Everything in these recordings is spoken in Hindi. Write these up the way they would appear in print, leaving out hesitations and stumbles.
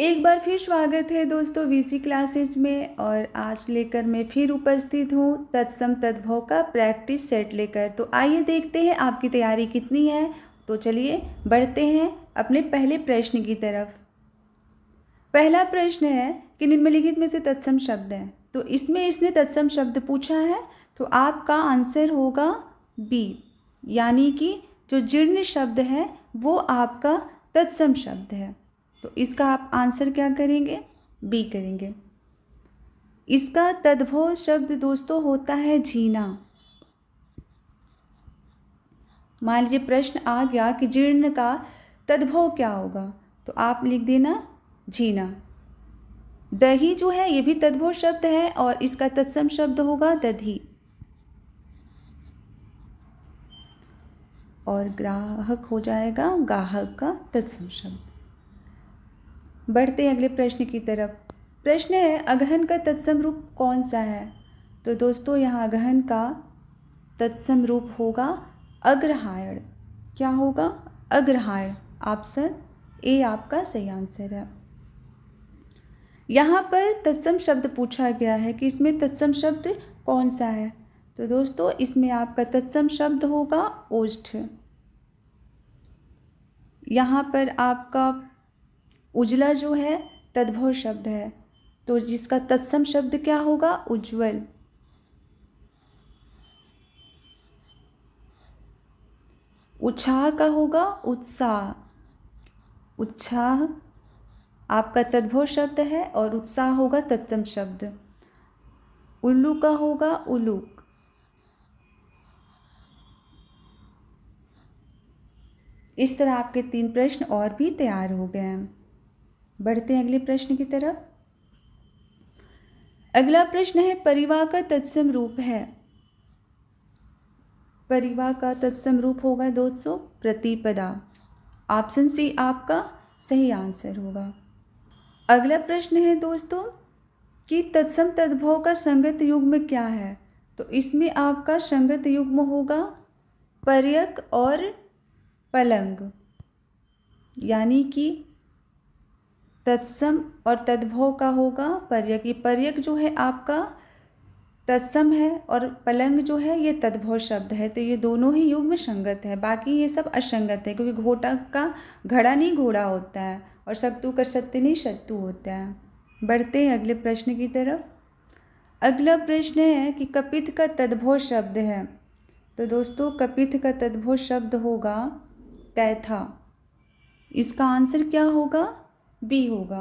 एक बार फिर स्वागत है दोस्तों वीसी क्लासेज में। और आज लेकर मैं फिर उपस्थित हूँ तत्सम तद्भव का प्रैक्टिस सेट लेकर। तो आइए देखते हैं आपकी तैयारी कितनी है। तो चलिए बढ़ते हैं अपने पहले प्रश्न की तरफ। पहला प्रश्न है कि निम्नलिखित में से तत्सम शब्द हैं। तो इसमें इसने तत्सम शब्द पूछा है, तो आपका आंसर होगा बी, यानी कि जो जीर्ण शब्द है वो आपका तत्सम शब्द है। तो इसका आप आंसर क्या करेंगे? बी करेंगे। इसका तद्भव शब्द दोस्तों होता है झीना। मान लीजिए प्रश्न आ गया कि जीर्ण का तद्भव क्या होगा, तो आप लिख देना झीना। दही जो है ये भी तद्भव शब्द है और इसका तत्सम शब्द होगा दधी। और ग्राहक हो जाएगा गाहक का तत्सम शब्द। बढ़ते हैं अगले प्रश्न की तरफ। प्रश्न है अगहन का तत्सम रूप कौन सा है? तो दोस्तों यहाँ अगहन का तत्सम रूप होगा अग्रहायण। क्या होगा? अग्रहायण। ऑप्शन ए आपका सही आंसर है। यहाँ पर तत्सम शब्द पूछा गया है कि इसमें तत्सम शब्द कौन सा है। तो दोस्तों इसमें आपका तत्सम शब्द होगा ओष्ठ। यहाँ पर आपका उजला जो है तद्भव शब्द है, तो जिसका तत्सम शब्द क्या होगा? उज्ज्वल। उत्साह का होगा उत्साह। उत्साह आपका तद्भव शब्द है और उत्साह होगा तत्सम शब्द। उल्लू का होगा उलूक। इस तरह आपके 3 प्रश्न और भी तैयार हो गए हैं। बढ़ते हैं अगले प्रश्न की तरफ। अगला प्रश्न है परिवार का तत्सम रूप है। परिवार का तत्सम रूप होगा दोस्तों प्रतिपदा। ऑप्शन सी आपका सही आंसर होगा। अगला प्रश्न है दोस्तों कि तत्सम तद्भव का संगत युग्म क्या है? तो इसमें आपका संगत युग्म होगा पर्यक और पलंग, यानी कि तत्सम और तद्भव का होगा पर्यक। ये पर्यक जो है आपका तत्सम है और पलंग जो है ये तद्भव शब्द है, तो ये दोनों ही युग्म संगत है। बाकी ये सब असंगत है, क्योंकि घोटा का घड़ा नहीं घोड़ा होता है और शत्रु का सत्य नहीं शत्रु होता है। बढ़ते हैं अगले प्रश्न की तरफ। अगला प्रश्न है कि कपित का तद्भव शब्द है। तो दोस्तों कपित का तद्भव शब्द होगा कैथा। इसका आंसर क्या होगा? बी होगा।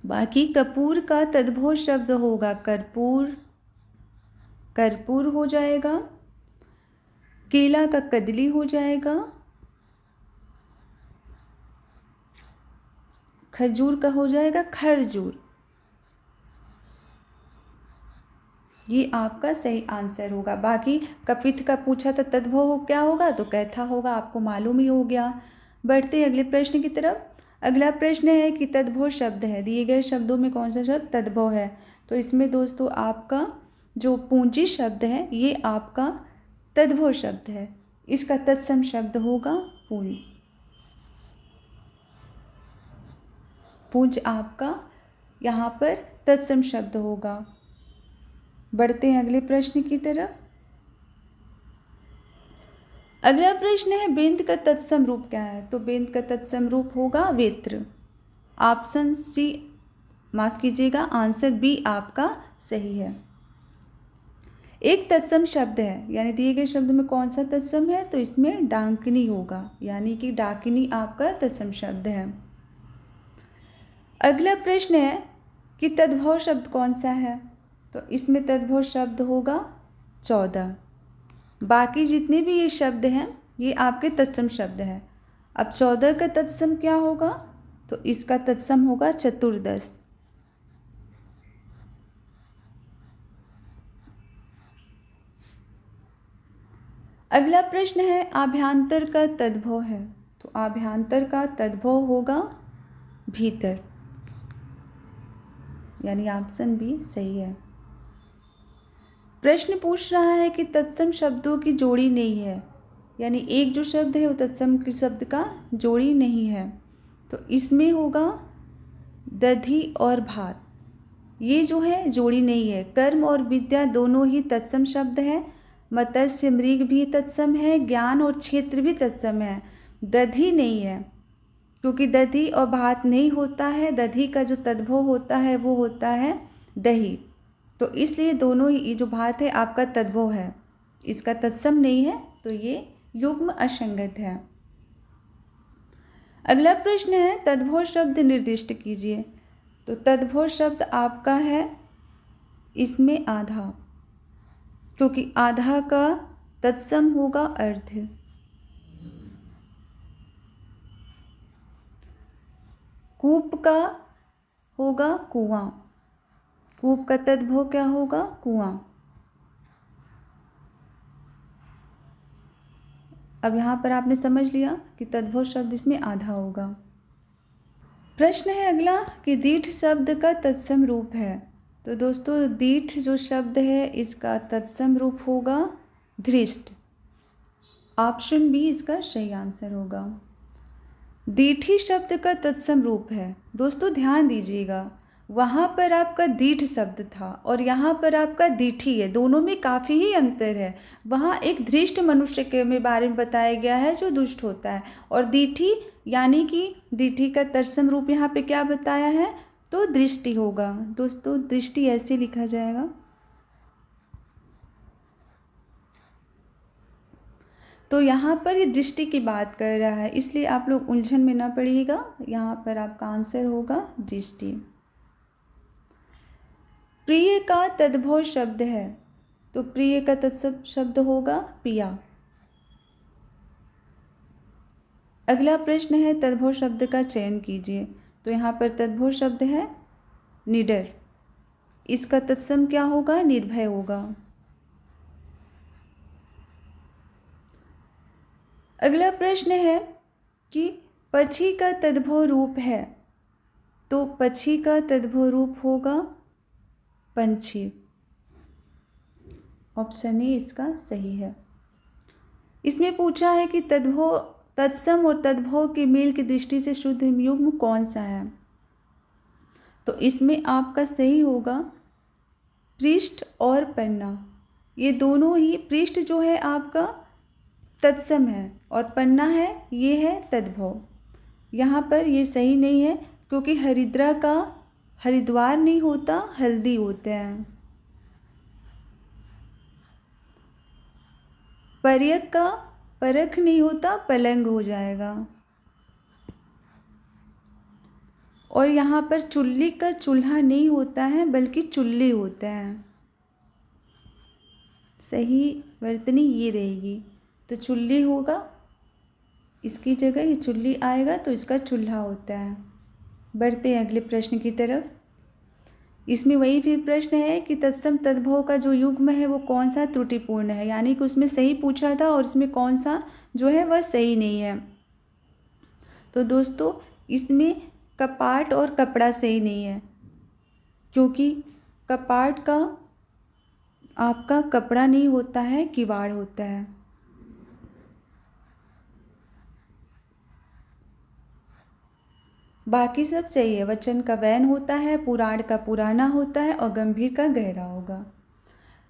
बाकी कपूर का तद्भव शब्द होगा कर्पूर। कर्पूर हो जाएगा। केला का कदली हो जाएगा। खजूर का हो जाएगा खरजूर। ये आपका सही आंसर होगा। बाकी कपित का पूछा था तद्भव क्या होगा, तो कैथा होगा, आपको मालूम ही हो गया। बढ़ते अगले प्रश्न की तरफ। अगला प्रश्न है कि तद्भव शब्द है, दिए गए शब्दों में कौन सा शब्द तद्भव है? तो इसमें दोस्तों आपका जो पूंजी शब्द है ये आपका तद्भव शब्द है। इसका तत्सम शब्द होगा पुंज। पुंज आपका यहाँ पर तत्सम शब्द होगा। बढ़ते हैं अगले प्रश्न की तरफ। अगला प्रश्न है बेंत का तत्सम रूप क्या है? तो बेंत का तत्सम रूप होगा वेत्र। ऑप्शन सी, माफ कीजिएगा, आंसर बी आपका सही है। एक तत्सम शब्द है, यानी दिए गए शब्द में कौन सा तत्सम है? तो इसमें डांकनी होगा, यानी कि डाकिनी आपका तत्सम शब्द है। अगला प्रश्न है कि तद्भव शब्द कौन सा है? तो इसमें तद्भव शब्द होगा 14। बाकी जितने भी ये शब्द हैं ये आपके तत्सम शब्द हैं। अब 14 का तत्सम क्या होगा? तो इसका तत्सम होगा चतुर्दश। अगला प्रश्न है आभ्यंतर का तद्भव है। तो आभ्यंतर का तद्भव होगा भीतर, यानी ऑप्शन बी सही है। प्रश्न पूछ रहा है कि तत्सम शब्दों की जोड़ी नहीं है, यानी एक जो शब्द है वो तत्सम के शब्द का जोड़ी नहीं है। तो इसमें होगा दधि और भात, ये जो है जोड़ी नहीं है। कर्म और विद्या दोनों ही तत्सम शब्द है। मत्स्य मृग भी तत्सम है, ज्ञान और क्षेत्र भी तत्सम है। दधि नहीं है, क्योंकि दधि और भात नहीं होता है। दधि का जो तद्भव होता है वो होता है दही, तो इसलिए दोनों ही, ये जो भात है आपका तद्भव है, इसका तत्सम नहीं है, तो ये युग्म असंगत है। अगला प्रश्न है तद्भव शब्द निर्दिष्ट कीजिए। तो तद्भव शब्द आपका है इसमें आधा, क्योंकि आधा का तत्सम होगा अर्ध। कूप का होगा कुआं, कूप का तद्भव क्या होगा? कुआं। अब यहाँ पर आपने समझ लिया कि तद्भव शब्द इसमें आधा होगा। प्रश्न है अगला कि दीठ शब्द का तत्सम रूप है। तो दोस्तों दीठ जो शब्द है इसका तत्सम रूप होगा धृष्ट। ऑप्शन बी इसका सही आंसर होगा। दीठी शब्द का तत्सम रूप है। दोस्तों ध्यान दीजिएगा, वहाँ पर आपका दीठ शब्द था और यहाँ पर आपका दीठी है, दोनों में काफ़ी ही अंतर है। वहाँ एक धृष्ट मनुष्य के बारे में बताया गया है जो दुष्ट होता है, और दीठी यानी कि दीठी का तत्सम रूप यहाँ पे क्या बताया है? तो दृष्टि होगा। दोस्तों दृष्टि ऐसे लिखा जाएगा। तो यहाँ पर ये दृष्टि की बात कर रहा है, इसलिए आप लोग उलझन में ना पड़िएगा। यहाँ पर आपका आंसर होगा दृष्टि। प्रिय का तद्भव शब्द है, तो प्रिय का तत्सम शब्द होगा पिया। अगला प्रश्न है तद्भव शब्द का चयन कीजिए। तो यहाँ पर तद्भव शब्द है निडर, इसका तत्सम क्या होगा? निर्भय होगा। अगला प्रश्न है कि पक्षी का तद्भव रूप है, तो पक्षी का तद्भव रूप होगा पंछी। ऑप्शन ए इसका सही है। इसमें पूछा है कि तद्भव, तत्सम और तद्भव के मेल की दृष्टि से शुद्ध युग्म कौन सा है? तो इसमें आपका सही होगा पृष्ठ और पन्ना। ये दोनों ही, पृष्ठ जो है आपका तत्सम है और पन्ना है ये है तद्भव। यहाँ पर ये सही नहीं है, क्योंकि हरिद्रा का हरिद्वार नहीं होता, हल्दी होते हैं। पर्यक का परख नहीं होता, पलंग हो जाएगा। और यहाँ पर चुल्ली का चूल्हा नहीं होता है, बल्कि चुल्ली होते हैं। सही वर्तनी ये रहेगी, तो चुल्ली होगा, इसकी जगह ये चुल्ली आएगा, तो इसका चूल्हा होता है। बढ़ते हैं अगले प्रश्न की तरफ। इसमें वही फिर प्रश्न है कि तत्सम तद्भव का जो युग्म है वो कौन सा त्रुटिपूर्ण है, यानी कि उसमें सही पूछा था और इसमें कौन सा जो है वह सही नहीं है। तो दोस्तों इसमें कपाट और कपड़ा सही नहीं है, क्योंकि कपाट का आपका कपड़ा नहीं होता है, किवाड़ होता है। बाकी सब चाहिए। वचन का वैन होता है, पुराण का पुराना होता है और गंभीर का गहरा होगा।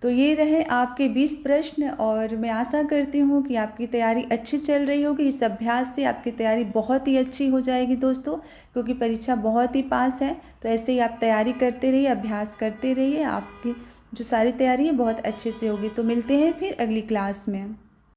तो ये रहे आपके 20 प्रश्न, और मैं आशा करती हूँ कि आपकी तैयारी अच्छी चल रही होगी। इस अभ्यास से आपकी तैयारी बहुत ही अच्छी हो जाएगी दोस्तों, क्योंकि परीक्षा बहुत ही पास है। तो ऐसे ही आप तैयारी करते रहिए, अभ्यास करते रहिए, आपकी जो सारी तैयारी है बहुत अच्छे से होगी। तो मिलते हैं फिर अगली क्लास में।